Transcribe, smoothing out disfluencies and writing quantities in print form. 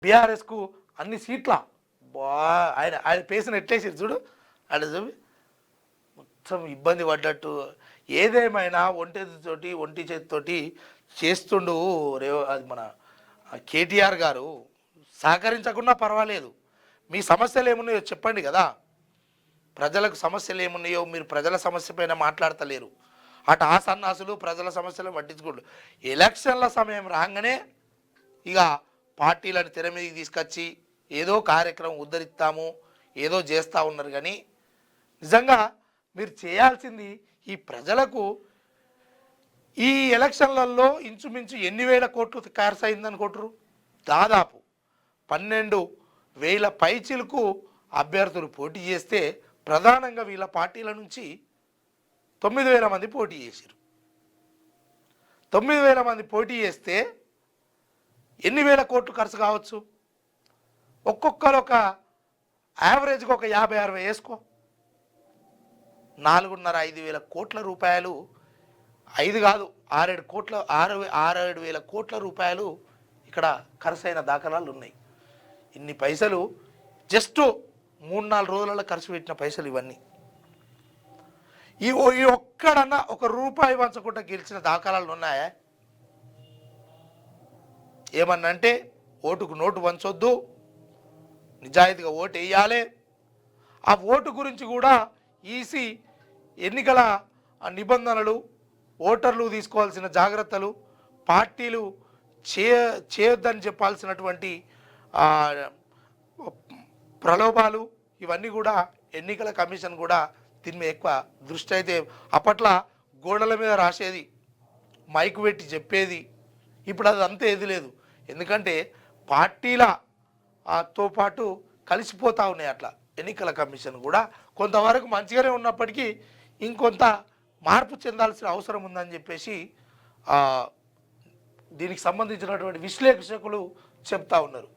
బీఆర్ఎస్కు అన్ని సీట్ల ఆయన ఆయన పేసిన ఎట్లేసారు చూడు అక్కడ చూపి మొత్తం ఇబ్బంది పడ్డట్టు. ఏదేమైనా ఒంటి చేతితోటి చేస్తుండు అది మన కేటీఆర్ గారు. సహకరించకుండా పర్వాలేదు, మీ సమస్యలు ఏమున్నాయో చెప్పండి కదా. ప్రజలకు సమస్యలు ఏమున్నాయో మీరు ప్రజల సమస్య పైన మాట్లాడతలేరు. అటు ఆ సన్నాసులు ప్రజల సమస్యలు పట్టించుకోండి. ఎలక్షన్ల సమయం రాగానే ఇక పార్టీలను తెర మీదకి తీసుకొచ్చి ఏదో కార్యక్రమం ఉద్ధరిస్తాము ఏదో చేస్తూ ఉన్నారు. కానీ నిజంగా మీరు చేయాల్సింది ఈ ప్రజలకు ఈ ఎలక్షన్లలో ఇంచుమించు ఎన్ని వేల కోట్లు ఖర్చు అయిందనుకుంటారు? దాదాపు 12,000 పైచిలకు అభ్యర్థులు పోటీ చేస్తే ప్రధానంగా వీళ్ళ పార్టీల నుంచి 9,000 మంది పోటీ చేశారు. 9,000 మంది పోటీ చేస్తే ఎన్ని వేల కోట్లు ఖర్చు కావచ్చు? ఒక్కొక్కరు ఒక యావరేజ్గా ఒక 50-60 వేసుకో, 4,500-5,000 కోట్ల రూపాయలు, 5 కాదు 6-7 కోట్ల 6-7 వేల కోట్ల రూపాయలు ఇక్కడ ఖర్చు అయిన దాఖలాలు ఉన్నాయి. ఇన్ని పైసలు జస్ట్ 3-4 రోజులలో ఖర్చు పెట్టిన పైసలు ఇవన్నీ. ఈ ఒక్కడన్నా ₹1 పంచకుండా గెలిచిన దాఖలాలు ఉన్నాయా? ఏమన్నా అంటే ఓటుకు నోటు వంచొద్దు, నిజాయితీగా ఓటు వేయాలి. ఆ ఓటు గురించి కూడా ఈసీ ఎన్నికల నిబంధనలు, ఓటర్లు తీసుకోవాల్సిన జాగ్రత్తలు, పార్టీలు చేయొద్దని చెప్పాల్సినటువంటి ప్రలోభాలు ఇవన్నీ కూడా ఎన్నికల కమిషన్ కూడా దీని మీద ఎక్కువ దృష్టి అయితే అప్పట్లో గోడల మీద రాసేది, మైకు పెట్టి చెప్పేది. ఇప్పుడు అది అంతా ఏది లేదు. ఎందుకంటే పార్టీలతో పాటు కలిసిపోతూ ఉన్నాయి. అట్లా ఎన్నికల కమిషన్ కూడా కొంతవరకు మంచిగానే ఉన్నప్పటికీ ఇంకొంత మార్పు చెందాల్సిన అవసరం ఉందని చెప్పేసి దీనికి సంబంధించినటువంటి విశ్లేషకులు చెప్తా ఉన్నారు.